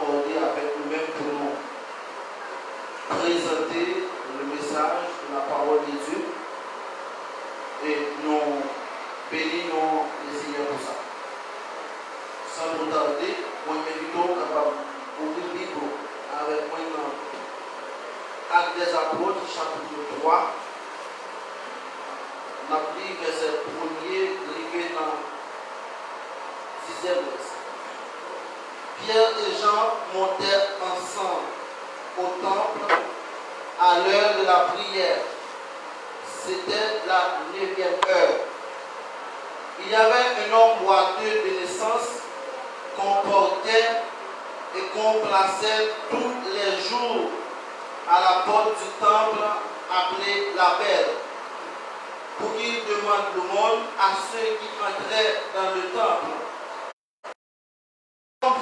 accorder avec nous-mêmes pour nous présenter le message de la parole de Dieu. Et nous bénissons le Seigneur pour ça. Sans nous tarder, nous invitons capable d'ouvrir le Bible avec moi dans Actes des Apôtres, chapitre 3. On a pris verset 1er, arrivé dans 10e verset. Pierre et Jean montèrent ensemble au temple à l'heure de la prière. C'était la 9e heure. Il y avait un homme boiteux de naissance qu'on portait et qu'on plaçait tous les jours à la porte du temple appelé la Belle, pour qu'il demande l'aumône à ceux qui entraient dans le temple.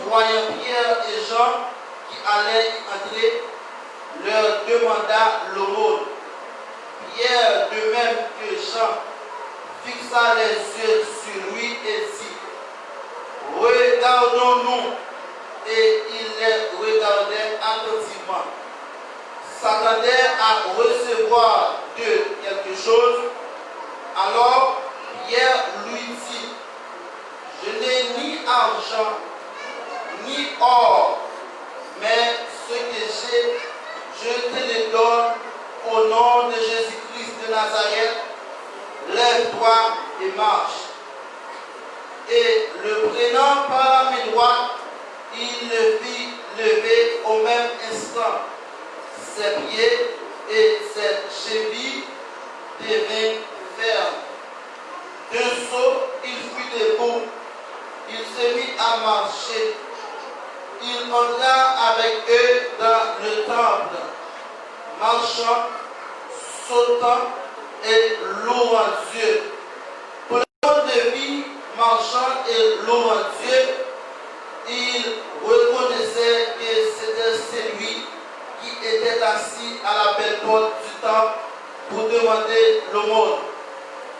Voyant Pierre et Jean qui allaient y entrer, leur demanda l'aumône. Pierre, de même que Jean, fixa les yeux sur lui et dit: regardons-nous. Et il les regardait attentivement, s'attendait à recevoir d'eux quelque chose. Alors Pierre lui dit: je n'ai ni argent ni or, mais ce que j'ai, je te le donne au nom de Jésus-Christ de Nazareth. Lève-toi et marche. Et le prenant par la main droite, il le fit lever au même instant. Ses pieds et ses chevilles devinrent fermes. D'un saut, il fut debout. Il se mit à marcher. Il entra avec eux dans le temple, marchant, sautant et louant Dieu. Pour le monde de vie, marchant et louant Dieu, il reconnaissait que c'était celui qui était assis à la belle porte du temple pour demander l'aumône.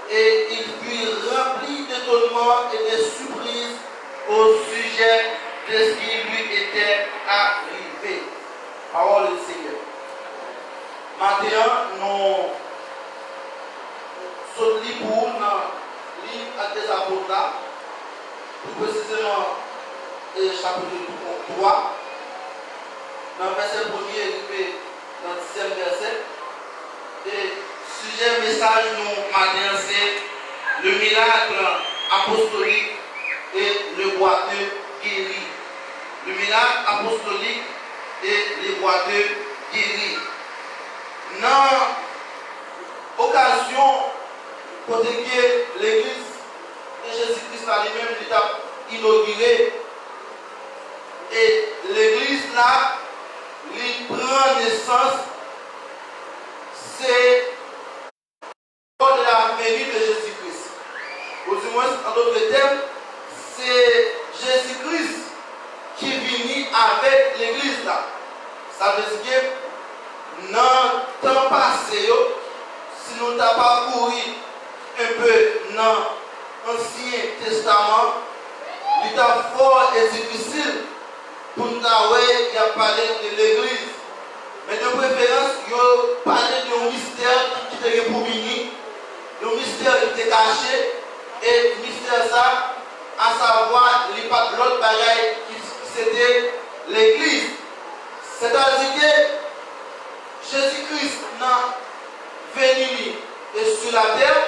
Et il fut rempli d'étonnement et de surprise au sujet de ce qui lui était arrivé. Parole du Seigneur. Maintenant, nous sommes libres dans le livre Actes des Apôtres, plus précisément chapitre 3, dans le verset 1er arrivé dans le 10e verset. Et sujet message nous matin, c'est le miracle apostolique et le boiteux guéri. Le miracle apostolique et les boiteux guéris. Dans l'occasion, côté que l'église de Jésus-Christ a lui-même l'étape inaugurée, et l'église là, il prend naissance, c'est lors de la venue de Jésus-Christ. Ou du moins, en d'autres termes, c'est Jésus-Christ qui vient avec l'église là. Ça veut dire que dans le temps passé, si nous n'avons pas couru un peu dans l'Ancien Testament, il est fort et difficile pour nous parler de l'église. Mais de préférence, il parler d'un mystère qui était pour venir, d'un mystère qui était caché, et mystère ça, à savoir l'autre bagaille qui c'était l'église. C'est-à-dire que Jésus-Christ n'a venu sur la terre,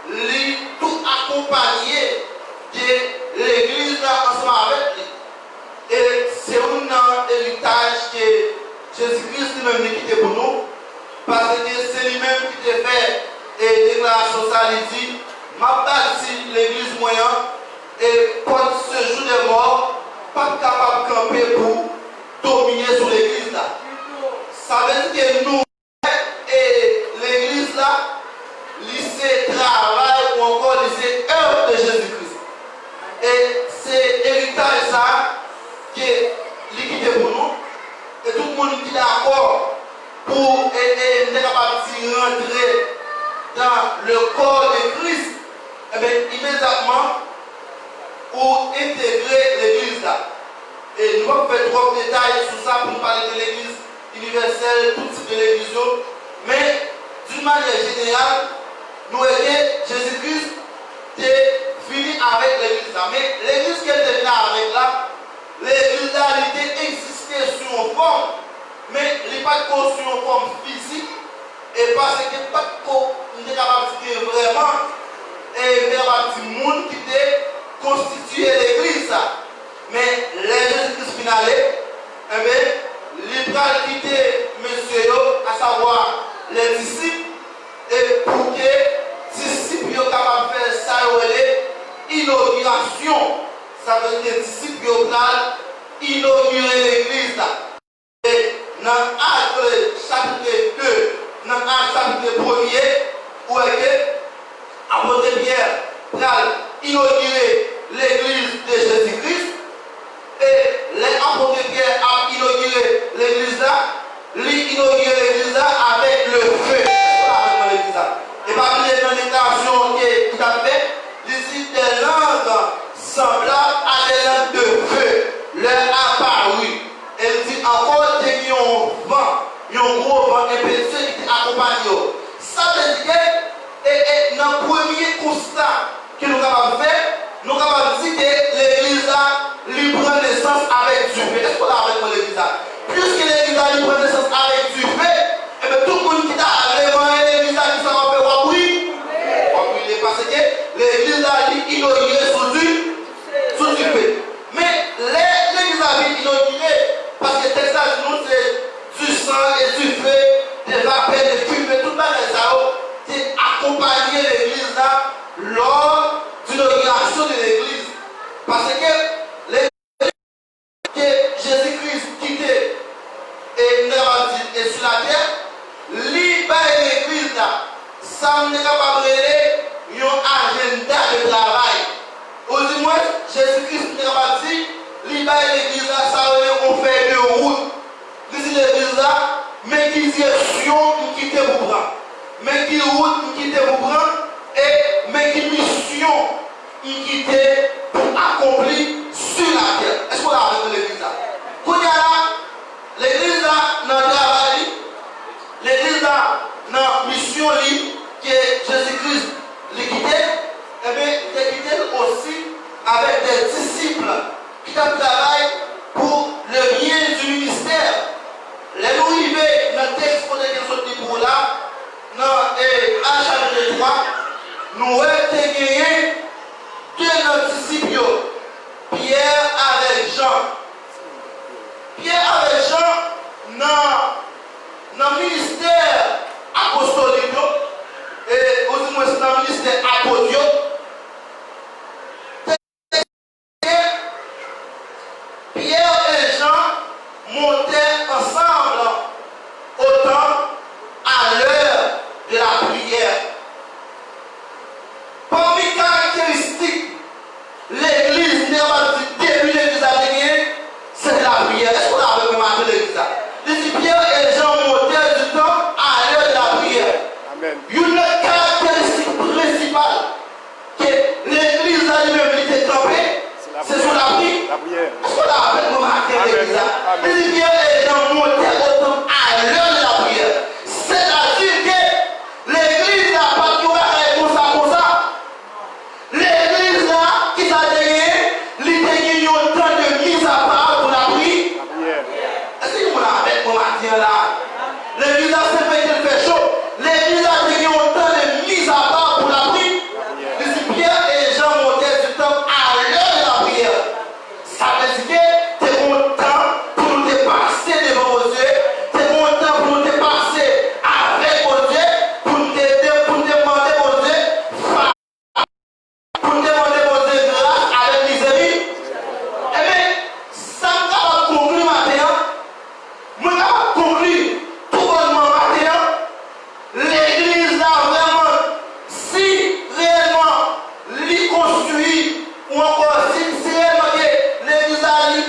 lui tout accompagné de l'église ensemble avec lui. Et c'est un héritage que Jésus-Christ lui-même qui était pour nous, parce que c'est lui-même qui t'a fait et déclaration ça, il dit: m'a bâti l'église moyenne, et quand ce jour des morts, pas capable de camper pour dominer sur l'église là. Ça veut dire que nous et l'église là, lycée travail ou encore lycée œuvre de Jésus-Christ. Et c'est héritage ça qui est liquidé pour nous. Et tout le monde qui est d'accord pour être capable de rentrer dans le corps de Christ, et bien immédiatement pour intégrer l'église là. Et nous allons faire faire trop de détails sur ça pour parler de l'église universelle, tout type de l'église. Mais d'une manière générale, nous voyons que Jésus-Christ est venu avec l'église. Mais l'église qu'elle est venue avec là, l'église là, elle était existée sur une forme, mais elle n'est pas sur une forme physique. Et parce que pas de capable de dire vraiment, et capable de dire monde qui était constitué l'église. Mais les Jésus-Christ finalé, eh bien, les bras quitter monsieur, à savoir les disciples, et pour que les disciples soient capables de faire ça, inauguration, ça veut dire que les disciples soient inaugurer l'église. Et dans Actes chapitre 2, dans Actes chapitre 1er, où est que apôtre Pierre va inaugurer l'église de Jésus-Christ. Et les apôtres Pierre a inauguré l'église là, inauguré l'église là avec le feu. Et parmi les déclarations qu'il a fait, il dit des langues semblables à des langues de feu leur apparu. Et il dit encore qu'il y a un vent, il y a un gros vent impétueux qui accompagne. Ça veut dire que dans le premier constat que nous avons fait, nous avons dit que l'église là, lui prend naissance avec du feu. Est-ce qu'on a avec moi l'église là? Puisque l'église là, lui prend naissance avec du feu, et bien tout le monde qui a vraiment l'église là, qui s'en va faire wapouille. Wapouille, parce que l'église là, lui inauguré sous du feu. Mais l'église là, lui inauguré, parce que le texte là, nous, c'est du sang et du feu, des vapeurs, des fumées, tout le monde c'est accompagner l'église là lors de l'inauguration de l'église. Parce que Jésus-Christ quitté et sur la terre, l'église là, ça n'est capable de un agenda de travail. Au moins, Jésus-Christ n'est capable de dire, l'église là, ça on fait de route. L'église là, mais qui direction nous quitter pour prendre. Mais qui route nous quitter pour prendre. Et mais qui mission nous quitter pour accomplir sur la terre. Est-ce qu'on a avec l'église là? Quand il y a là, l'église là, dans le travail, l'église là, dans la mission que Jésus-Christ l'a quitté, et bien, il a quitté aussi avec des disciples qui travaillent pour le bien du ministère. Les nous arrivés dans le texte qu'on a sorti pour là, dans Actes chapitre 3, nous avons gagné deux disciples, Pierre avec Jean. Pierre avec Jean, dans le ministère apostolique, et aussi dans le ministère apostolique, Pierre et Jean montaient ensemble au temps à l'heure de la prière. Parmi les caractéristiques, l'église n'est pas du début de l'église à gagner, c'est la prière. Est-ce qu'on a remarqué l'église là? Les Pierre et Jean montaient du temps à l'heure de la prière. Amen. Une caractéristique principale que l'église a lui-même été campée, c'est sur la prière. Est-ce qu'on a remarqué l'église là? Les Pierre et Jean montaient au temps à l'heure de la prière. C'est-à-dire que l'église n'a pas tout comme ça. L'église là, qui t'a gagné, il a gagné un temps de mise à part pour la prière. Est-ce que vous l'avez avec moi là? L'église là, c'est fait qu'il fait chaud. L'église a gagné un temps de mise à part pour la prière. Les Pierre et Jean montaient du temps à l'heure de la prière. Ça veut dire que tu es content pour nous dépasser devant vos yeux. Tu es content pour nous dépasser avec vos yeux. Pour nous demander vos yeux. Pour nous demander vos yeux grâce avec miséricorde. Eh bien, ça me va conclure maintenant. Moi, je vais conclure tout bonnement maintenant. L'église là, vraiment, si réellement l'y construit, ou encore si réellement l'église là, l'y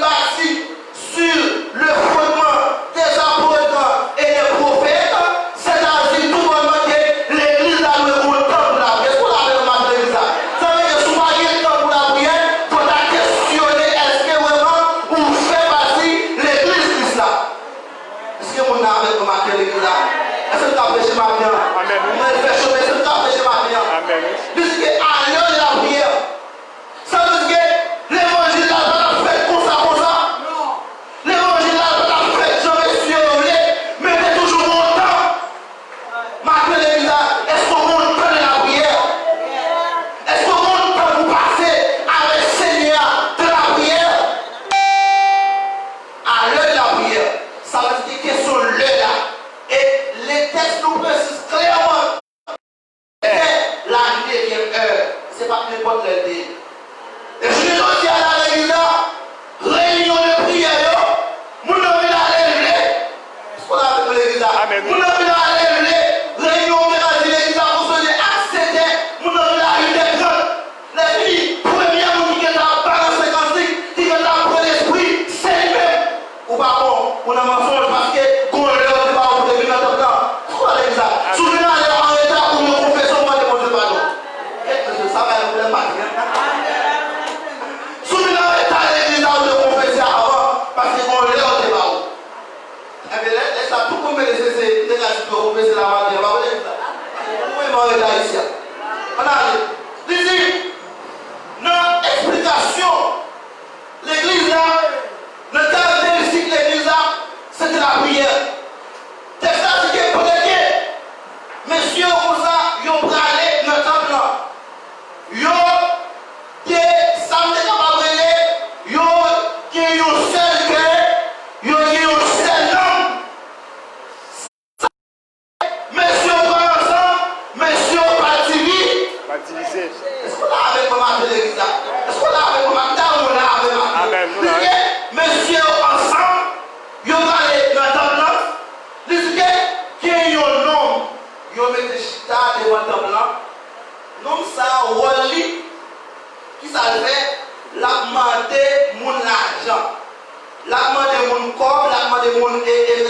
et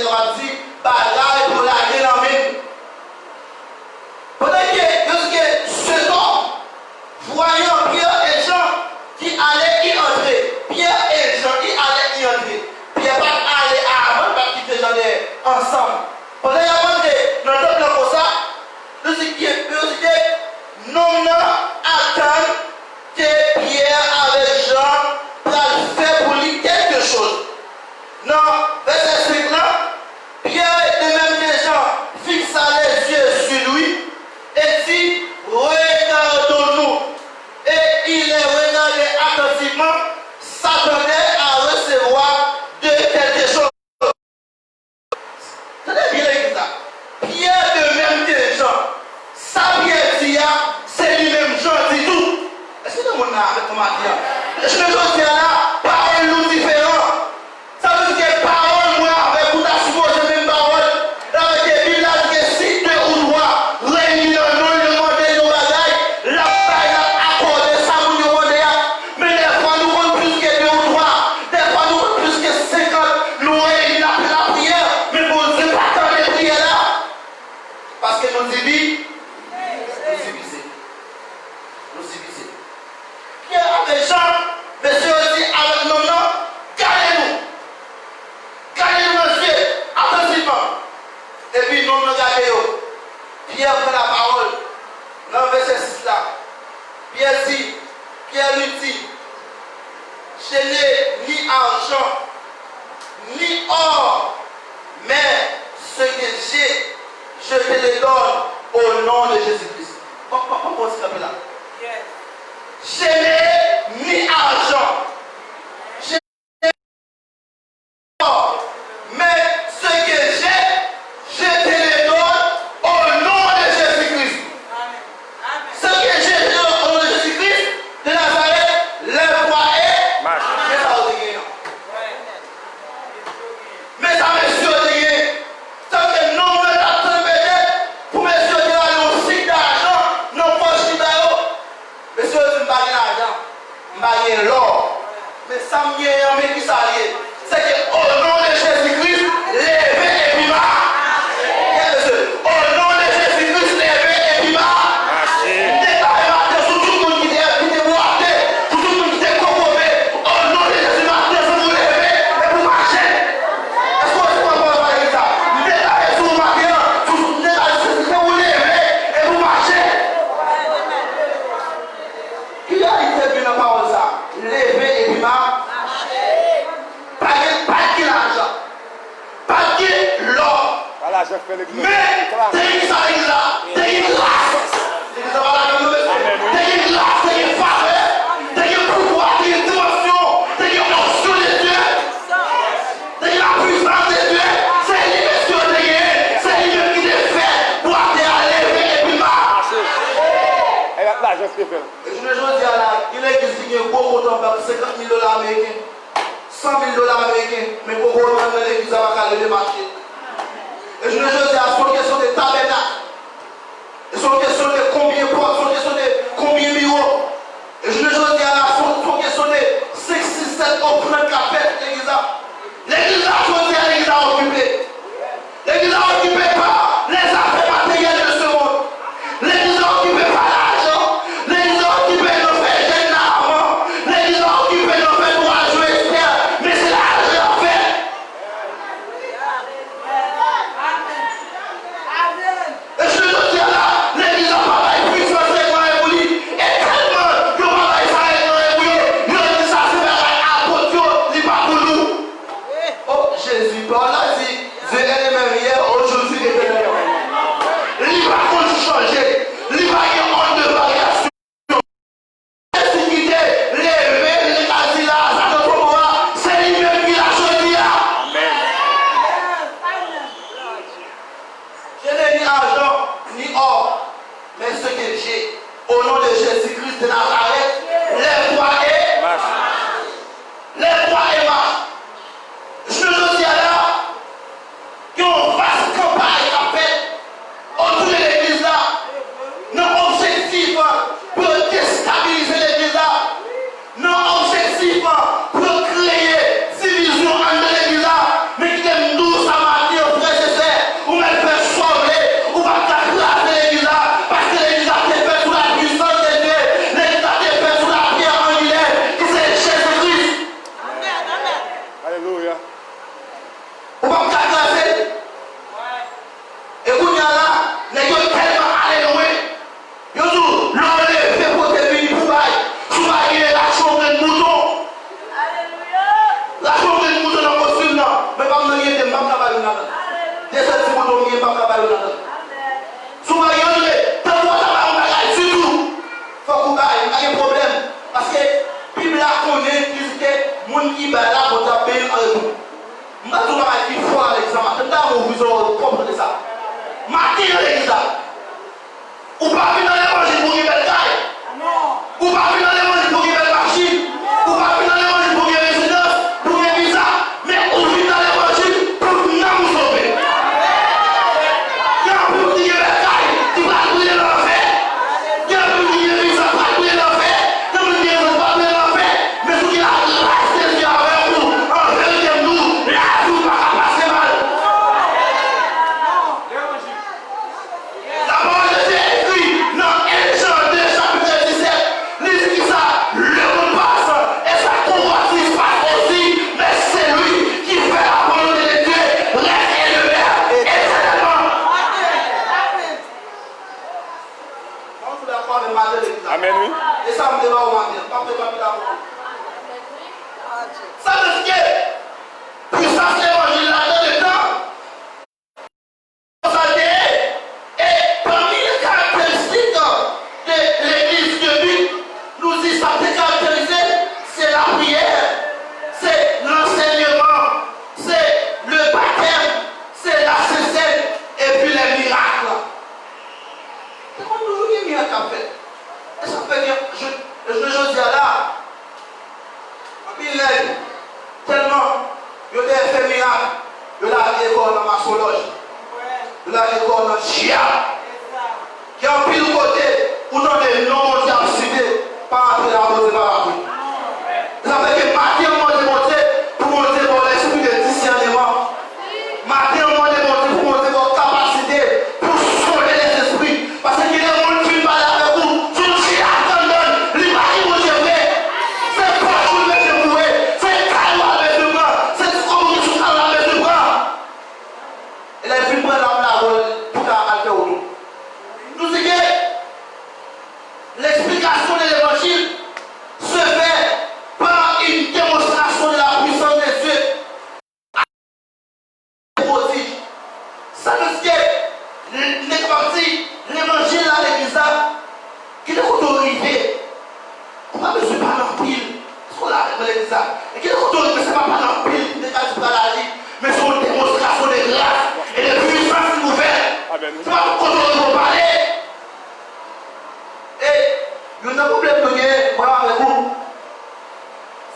bagaille pour la guerre en même. Pendant que ce homme, voyant Pierre et Jean qui allaient y entrer, Pierre et Jean qui allaient y entrer, Pierre va aller avant, parce qu'ils étaient ensemble. Pendant qu'il y a rentré dans le temple comme ça, nous disons, non, attendre que Pierre avec Jean pour faire pour lui quelque chose. Non, verset 5 là, Pierre et même des gens fixa les yeux sur lui et dit, regardons-nous. Et il les regardait attentivement, s'attendait à recevoir de quelque chose. C'est bien ça. Pierre de même des gens, sa Pierre dit, c'est lui-même Jean dit tout. Est-ce que le monde a avec comment dire? Je me dis là, parole nous différent. Ça veut dire que parole, moi, avec vous, je même parole. Avec les Bibles, si deux ou trois réunis dans le nom, demander nos bagailles, la paille a accordé ça pour nous demander. Mais des fois, nous avons plus que deux ou trois. Des fois, nous avons plus que 50. Nous réunis la prière. Mais pour ne pas attendre les prières là. Parce que nous disons, nous subissons. Pierre avec Jean, monsieur aussi avec nos noms, gardez-nous. Gardez-nous dans le ciel, attentivement. Et puis nous regardons. Pierre prend la parole. Dans le verset 6 là. Pierre lui dit, je n'ai ni argent, ni or, mais ce que j'ai, je te le donne au nom de Jésus-Christ. Pourquoi c'est comme là? Je n'ai ni argent, je n'ai ni or, mais ce que j'ai, je te le donne au nom de Jésus-Christ. Ce que j'ai, je te donne au nom de Jésus-Christ, de Nazareth, lève-toi et marche. Mais ça va te gagner. Mais ça monsieur te gagner. Ça veut dire non, mais ça te permet pour monsieur te aller au site d'argent, non pas au site d'argent. Monsieur, tu ne pas l'argent, tu ne pas l'or. Mais ça me vient en qui s'allie. C'est qu'au nom de Jésus-Christ, levez et puis au nom de Jésus-Christ, levez et puis sur tout le monde qui est boité, sur tout le monde qui est convoqué. Au nom de Jésus-Christ, vous levez et vous marchez. Est-ce que vous pouvez parler de ça? Détaillez sur le matin, vous levez et vous marchez. Qui a été bien la parole ça? Lever et puis marcher. Pas de l'argent. Pas de l'or. Mais t'es une ça là. T'es une grâce. T'es une grâce, t'es une faveur. T'es un pouvoir, t'es une dimension. T'es une notion de Dieu. T'es la puissance de Dieu. C'est l'émission de Dieu. C'est lui qui te fait pour aller lever et puis marcher. Et je me dis là, il est qui a beaucoup montant par 50 000 $ américains, 100 000 $ américains, mais beaucoup de l'église va lever marché. Et je me dis à son question de tabernacle, et son question de combien de portes, son question de combien de bureaux. Et je me dis à son question de 5, 6, 7 offrandes qu'a fait l'église. L'église a choisi à l'église à occuper. L'église a occupé par les affaires matérielles de ce monde. L'église a occupé par l'argent. L'église a occupé nos faits jeunes avant. L'église a occupé nos faits pour jouer externe. Mais c'est l'argent en fait. Alléluia. Ou pas me casser. Et vous y a là, les gens tellement allés loin. Yo tout, l'homme est fait pour te venir pour bailler. Souvent il est la chambre de mouton. La chambre de mouton dans le costume là. Mais pas me donner des mamans à la des autres moutons qui ne sont pas là. Souvent il y a tant de choses surtout. Faut qu'on baille, il y a un problème. Parce que la Bible connaît que mon qui va là pour taper en retour. Je ne vais pas dire qu'il faut à l'examen. Je ne vais pas vous comprendre ça. Martin l'église. Ou pas venir dans l'évangile pour qu'il y ait belle ou pas venir dans l'évangile pour qu'il y ait belle machine. Ou pas venir dans l'évangile pour qu'il y ait résidence, pour qu'il y ait visa. Mais ou venir dans l'évangile pour nous sauver. Il y a un peu qui est belle qui va brûler l'enfer. Il y a un peu qui est visa qui va brûler l'enfer. Il y a un peu qui est pas brûler l'enfer. Mais ce qui a grâce de Dieu avec nous, en vérité nous, la vie ne va pas passer mal. La parole de Dieu est écrite dans 1 Jean 2 chapitre 17. Lisez qui ça, le monde passe et sa convoitise passe aussi, mais c'est lui qui fait la volonté de Dieu, reste et demeure éternellement. Amen, oui. Et ça me débat au matin, pas de papier d'abord. Ça veut dire que puissance l'évangile là-dedans de temps. Et parmi les caractéristiques de l'église de Dieu, nous y sommes caractérisés, c'est la prière, c'est l'enseignement, c'est le baptême, c'est la scène et puis les miracles. C'est comme toujours des miracles à faire. Et ça fait que je dis là, il est tellement, il a fait miracle, il a école dans ma sologe. Là, l'école dans Chia. Qui a un pile côté, où dans les noms qui ont cité, par après la rose par la rue. Ça fait que Matin, on m'a démontré pour monter dans l'esprit de discernement. Matin, on m'a démontré pour monter votre capacité, pour sauver les esprits. Parce qu'il y a des gens qui parlent avec vous, tout ce qui attendent, l'image que vous avez. C'est pas tout le monde qui est c'est calme avec le bras, c'est comme qui sont avec le bras. Et les films prennent la pour faire autour. Nous disons que l'explication de l'évangile se fait par une démonstration de la puissance de Dieu. Ça veut dire que l'évangile à l'église, qui est autorisé, on n'a pas besoin de parler en pile. Ce qu'on a avec l'église, et qui est autorisé, ce n'est pas parler en pile, des cas de l'agir, mais c'est une démonstration de grâce et de puissance nouvelle. C'est pas pour qu'on doit parler. Et il y a un problème de guerre, voilà avec vous.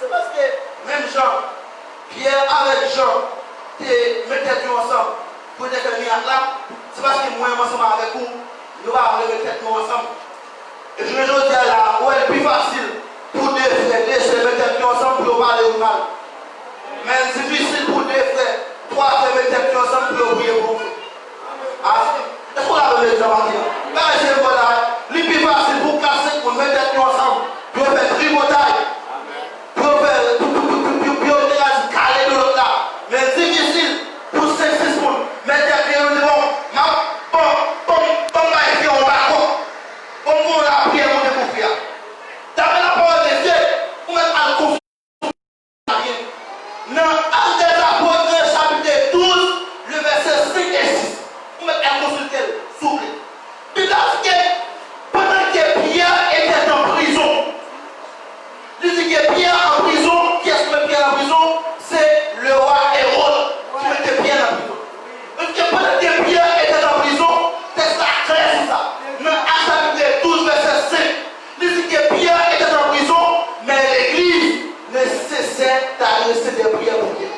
C'est parce que même Jean, Pierre avec Jean, ils mettaient tout ensemble pour déterminer là. C'est parce que moi, ensemble avec vous, nous allons mettre tout ensemble. Et je veux dire là, où est plus facile pour deux frères de se mettre tout ensemble pour parler au mal. Mais c'est difficile pour deux frères, trois frères mettre tout ensemble pour prier pour vous. Est-ce qu'on a besoin de ça? Là, je vois là, les plus facile pour casser, pour mettre tout ensemble, pour faire tripotaille, pour faire caler de l'autre là. Mais c'est difficile pour 5-6 personnes, mettre tout ensemble, on la prière, on est pour prier. D'après la parole de Dieu, on met à la confiance. Dans Actes des Apôtres, chapitre 12, le verset 5 et 6, on met à consulter, s'il vous plaît. Puis là, pendant que Pierre était en prison, il dit que Pierre en prison, qui est-ce que Pierre en prison? C'est le roi Hérode qui mettait Pierre en prison. Donc pendant que Pierre était en prison, c'est ça clair sur ça. Dans Actes chapitre 12, verset 5, il dit que Pierre était en prison, mais l'église ne cessait d'adresser des prières pour Dieu.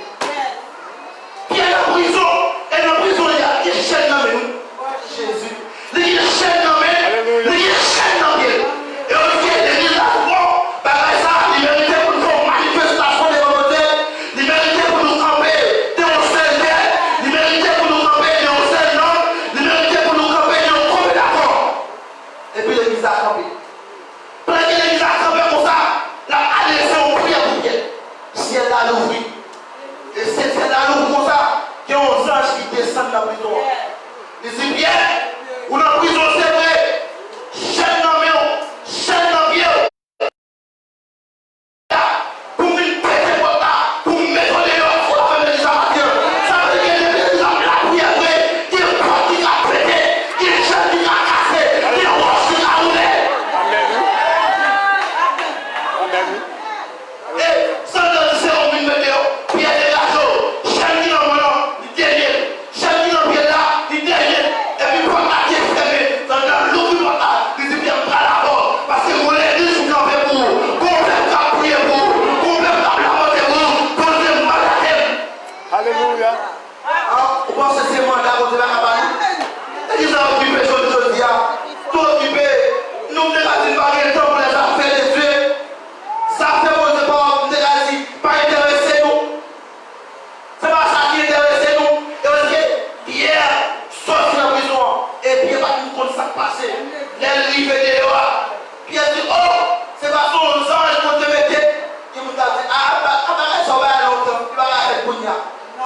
la prison. Il dit bien, ou dans la prison c'est vrai, chaîne dans le chaîne dans le pied. Pour me péter pour là, pour me mettre les autres pour la faire des amateurs. Ça veut dire que les hommes la prière vraie, qui est pas qui a pété, qui est jeune qui a cassé, qui est roche qui a roulé. Et sans le c'est on vient de mettre, puis il y a des gâteaux, chaîne qui dans mon il dernier, chaîne qui dans pied là, il dernier, et puis pour la qui est fermé, dans le loup pour là, il dit bien pas la porte, parce que vous les dit vous en faites pour vous, qu'on fait pas prier pour vous. Alléluia. Vous pensez que c'est mandat qu'on va faire? Et ils ont occupé sur le choses, tout occupé. Nous ne devons pas le temps pour les affaires des yeux. Ça fait bon, c'est pas intéresser nous. C'est pas ça qui intéresse nous. Et on dit, Pierre sorti de la prison. Et Pierre va nous compte ça passer. Les livres de dehors. Pierre dit, oh, c'est pas son ange qu'on te mettait. Il nous a dit, ça va aller longtemps. Il va aller pour nous.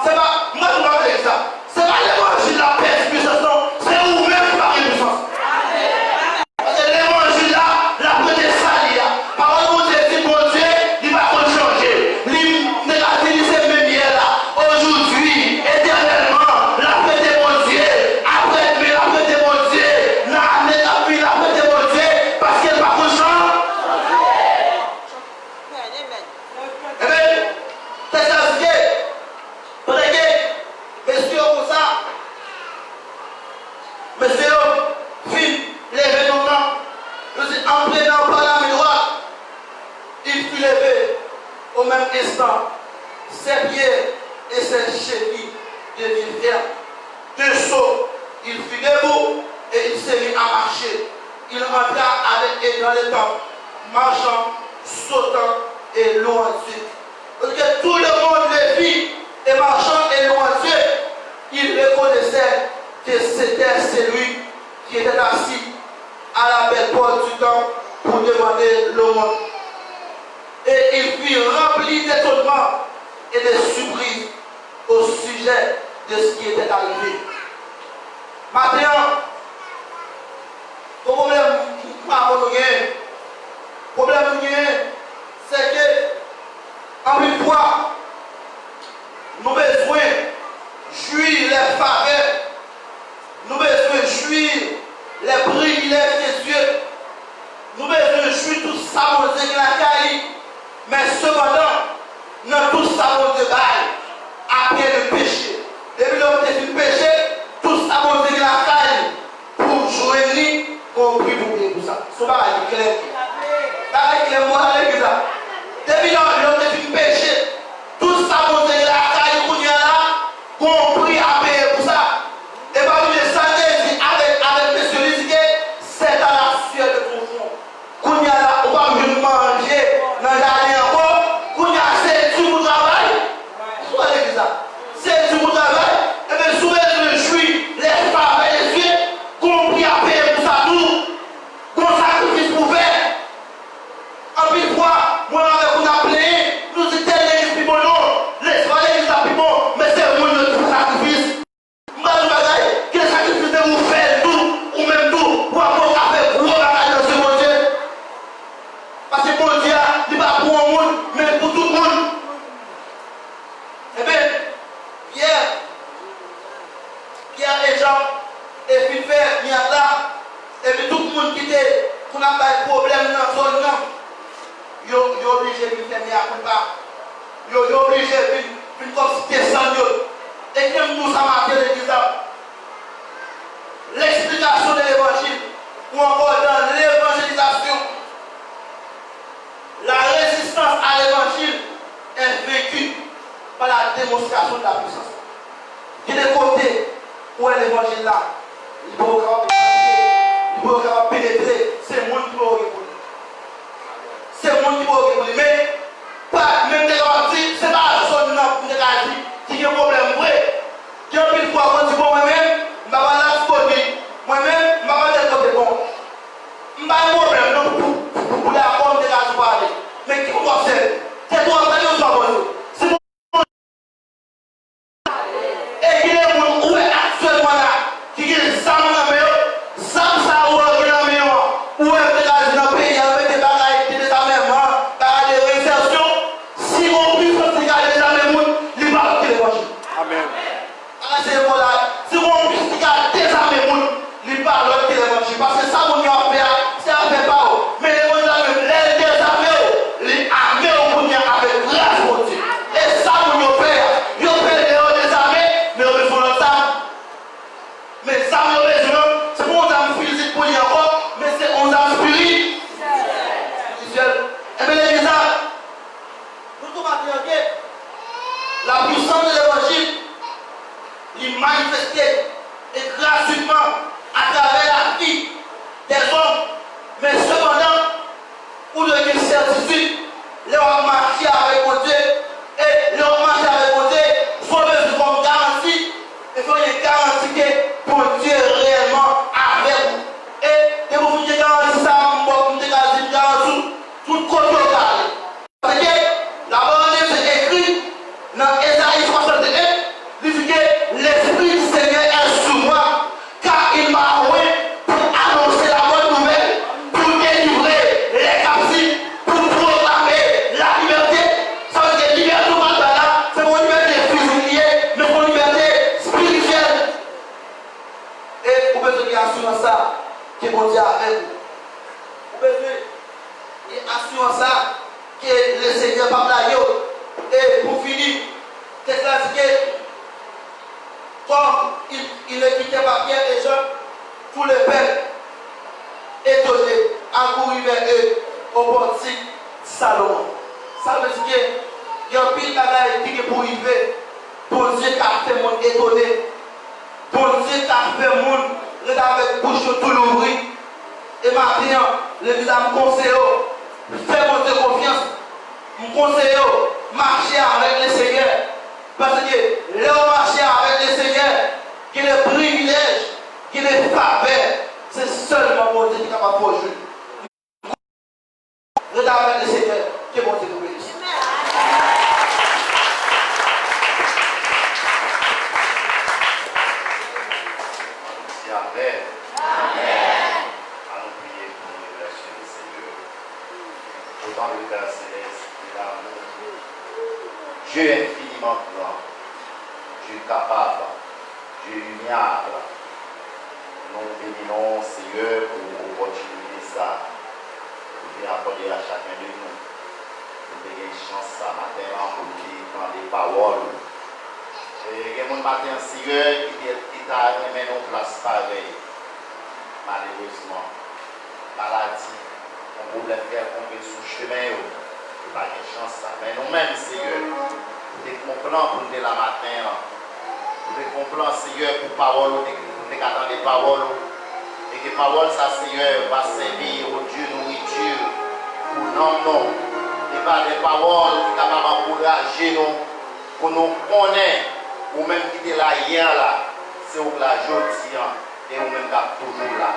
C'est pas, moi je m'appelle ça. C'est pas l'évangile de la paix et puissance, non. C'est vous-même qui parlez de puissance. Parce que l'évangile là, la paix est salie. Par contre, vous dites, bon Dieu, il va pas changer. Il c'est même hier là. Aujourd'hui, éternellement, la paix est bon Dieu. Après, mais la paix est bon Dieu. La paix est bon Dieu. Parce qu'elle va pas changer. Eh bien, c'est ça ce qui est. Messieurs, pour ça, messieurs, fin, l'événement, nous sommes en plein par la main droite. Il fut levé au même instant. Ses pieds et ses chevilles devinrent fermes. De saut, il fut debout et il s'est mis à marcher. Il entra avec dans les temps, marchant, sautant et louant Dieu. Parce que tout le monde le vit et marchant et louant Dieu. Il reconnaissait que c'était celui qui était assis à la belle porte du temple pour demander l'aumône. Et il fut rempli d'étonnement et de surprise au sujet de ce qui était arrivé. Maintenant, le problème, c'est que, en une fois, nous avons besoin jouir les faveurs, nous besoin jouir les privilèges de Dieu, nous besoin jouir tout ça pour de la caille, mais cependant, dans tout ça pour de bail, après le péché. Depuis l'homme est une péché, tout ça pour de la caille, pour jouer, compris pour ça. Ce n'est pas clair. C'est clair, moi, avec ça. Depuis l'homme est une péché, tout ça pour de la caille, qu'on y a là, compris à payer pour ça. Et parmi les santé, avec M. Lisque, c'est à la sueur de ton front. Qu'on y a là, on va mieux manger dans la dernière fois, qu'on y a c'est du bon travail. Soit avec ça. C'est du bon travail. Et bien, souvent, le jouit, les femmes et les yeux, compris à payer pour ça tout, qu'on sacrifice pour faire. En plus, moi, avec on a plaigné, nous étions les plus bons, les soirées, les plus bons, mais c'est moi notre sacrifice. Quel sacrifice de vous faire tout, ou même tout, pour avoir fait gros bagage dans ce monde. Parce que mon Dieu, il n'est pas pour un monde, mais pour tout le monde. Eh bien, Pierre et Jean, et puis faire, il y a là, et puis tout le monde qui était, qu'on n'a pas de problème dans la zone, non. Ils sont obligés de faire à culpa. Ils sont obligés de faire comme si c'était sans Dieu. Et comme nous sommes à l'église, l'explication de l'évangile, ou encore dans l'évangélisation, la résistance à l'évangile est vécue par la démonstration de la puissance. Il y a des côtés où est l'évangile là, il peut pénétrer, c'est le monde qui peut répondre. C'est le monde qui peut répondre. Mais, pas même des garanties, c'est pas la zone qui a un problème vrai. Qui a une fois, on dit bon, moi-même, je vais la scoler. Moi-même, je vais dire que bon. Je n'ai pas de problème pour la forme de la parler. Mais qui peut faire? C'est toi, c'est toi, c'est bon. Et il est où est actuellement la puissance de l'évangile, il manifestait et gratuitement à travers la vie des hommes. Mais cependant, où il y a une certitude, leur marché avec mon Dieu, et leur marché avec mon Dieu, il faut même comme garantie, il faut une garantie que pour Dieu réellement avec vous. Et vous pouvez garantir ça, vous pouvez garantir tout côté local. Parce que la parole de Dieu est écrite dans Ésaïe 61, il dit que l'Esprit du Seigneur est sur moi, car il m'a envoyé pour annoncer la bonne nouvelle, pour délivrer les captifs, pour proclamer la liberté. Ça veut dire liberté au là, c'est mon liberté physique, mais mon liberté spirituelle. Et vous pouvez assurer ça, que mon Dieu avec vous. Vous pouvez assurer ça, que le Seigneur va là. Et pour finir, c'est là que comme il ne quittait pas bien les gens, tout le peuple étonné accourir vers eux au portique Salomon. Ça veut dire qu'il y a un pile de qui est pour arriver. Pour Dieu qui a fait le monde étonné. Pour Dieu qui a fait le monde avec bouche tout l'ouvrir. Et maintenant, l'église me conseille, fais-moi de confiance. Me conseille, marcher avec le Seigneur. Parce que leur marcher avec le Seigneur, qui est le privilège, qui est le faveur, c'est seulement mon Dieu qui est capable de jouer. Regardez avec le Seigneur, qui est mon Dieu. Amen. Amen. Allons prier pour nous remercier le Seigneur. Autant le Père Céleste et l'amour. Dieu infiniment grand, Dieu capable, Dieu luminable. Nous bénissons, Seigneur, pour l'opportunité ça, pour nous accorder à chacun de nous, pour nous donner une chance ce matin pour nous entendre des paroles. Il y a un matin, Seigneur, qui t'a remis en place pareil. Malheureusement, maladie, un problème qui est tombé sous le chemin, il n'y a pas de chance. Mais nous-mêmes, Seigneur, nous comprenons pour nous la matin. Nous comprenons, Seigneur, pour parole, nous attendons des paroles. Et que parole, ça, Seigneur, va servir au Dieu nourriture pour nous. Et pas des paroles qui sont capables d'encourager nous, pour nous connaître. Ou même qui était là hier, là, c'est où la journée et ou même qui toujours là.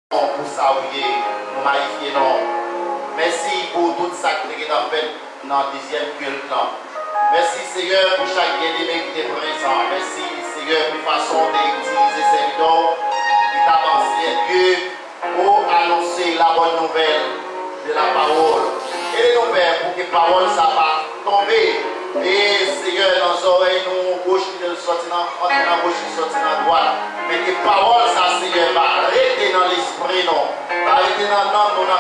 Pour ça, oui, nous magnifions. Merci pour tout ça que vous avez fait dans le deuxième culte. Merci Seigneur pour chaque bien-aimé qui est présent. Merci Seigneur pour la façon d'utiliser ces vidéos qui t'a pensé Dieu pour annoncer la bonne nouvelle de la parole. Et nous Père pour que la parole ça va tomber. Et Seigneur, dans nos oreilles, nous, gauche qui sortent dans la gauche qui sortent dans la droite. Mais que parole, ça, Seigneur, va arrêter dans l'esprit, non. Va arrêter dans le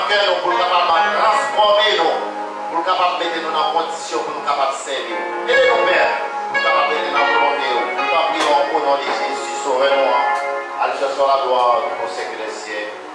cœur, nous, pour nous capables de transformer, nous. Pour nous capables de mettre nous dans condition, pour nous capables de servir. Et nous, Père, pour nous capables de mettre dans la volonté, nous t'en prions au nom de Jésus, sauvez-nous. Allez, ce soit la gloire, au siècle des siècles.